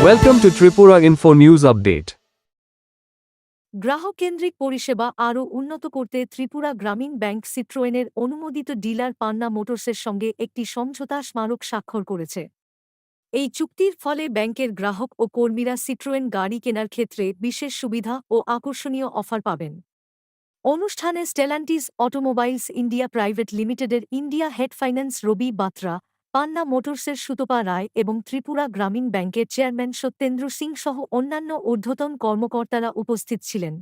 Welcome to Tripura Info News Update. গ্রাহক কেন্দ্রিক পরিষেবা আরও উন্নত করতে ত্রিপুরা গ্রামীণ ব্যাংক সিট্রোয়েনের অনুমোদিত ডিলার পান্না মোটরসের সঙ্গে একটি সমঝোতা স্মারক স্বাক্ষর করেছে। এই চুক্তির ফলে ব্যাংকের গ্রাহক ও কর্মীরা সিট্রোয়েন গাড়ি কেনার ক্ষেত্রে বিশেষ সুবিধা ও আকর্ষণীয় অফার পাবেন। অনুষ্ঠানে স্টেলান্টিস অটোমোবাইলস ইন্ডিয়া প্রাইভেট লিমিটেডের ইন্ডিয়া হেড ফাইন্যান্স রবি বাত্রা, পান্না মোটরসের সুতপা রায় এবং ত্রিপুরা গ্রামীণ ব্যাংকের চেয়ারম্যান সত্যেন্দ্র সিং সহ অন্যান্য ঊর্ধ্বতন কর্মকর্তারা উপস্থিত ছিলেন।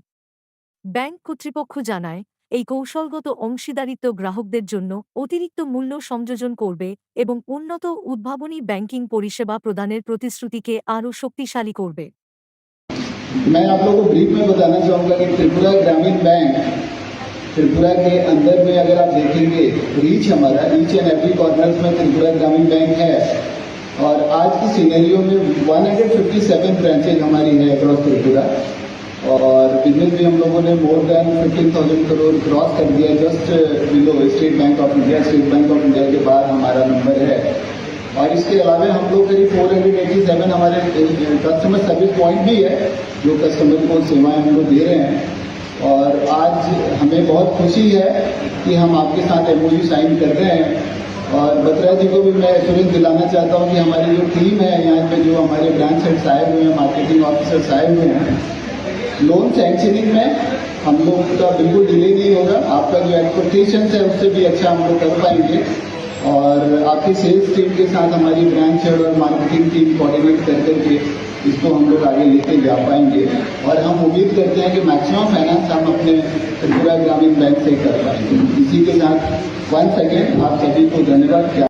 ব্যাংক কর্তৃপক্ষ জানায়, এই কৌশলগত অংশীদারিত্ব গ্রাহকদের জন্য অতিরিক্ত মূল্য সংযোজন করবে এবং উন্নত উদ্ভাবনী ব্যাংকিং পরিষেবা প্রদানের প্রতিশ্রুতিকে আরও শক্তিশালী করবে। मैं आप लोगों को ब्रीफ में बताना चाहूँगा कि त्रिपुरा ग्रामीण बैंक त्रिपुरा के अंदर में अगर आप देखेंगे रीच हमारा ईच एंड एवरी कॉर्नर में त्रिपुरा ग्रामीण बैंक है और आज की सिनेरियो में 157 ब्रांचेज हमारी है अक्रॉस त्रिपुरा और बिजनेस भी हम लोगों ने मोर देन 15,000 करोड़ क्रॉस कर दिया just below state bank of India के बाद हमारा नंबर है। और इसके अलावा हम लोग करीब 487 हमारे कस्टमर सर्विस पॉइंट भी है जो कस्टमर को सेवाएं हम लोग दे रहे हैं। और आज हमें बहुत खुशी है कि हम आपके साथ एमओयू साइन कर रहे हैं और बत्रा जी को भी मैं एश्योरेंस दिलाना चाहता हूं कि हमारी जो टीम है यहाँ पे जो हमारे ब्रांच हेड्स आए हुए हैं, मार्केटिंग ऑफिसर्स आए हुए हैं, लोन सैंक्शनिंग में हम लोग का बिल्कुल डिले नहीं होगा। आपका जो एक्सपेक्टेशन है उससे भी अच्छा हम लोग कर पाएंगे और आपकी सेल्स टीम के साथ हमारी ब्रांच हेड और मार्केटिंग टीम कोऑर्डिनेट कर करके इसको हम लोग आगे लेके जा पाएंगे और हम उम्मीद करते हैं कि मैक्सिमम फाइनेंस हम अपने त्रिपुरा ग्रामीण बैंक से कर पाएंगे। इसी के साथ 1 सेकेंड आप सभी को धन्यवाद।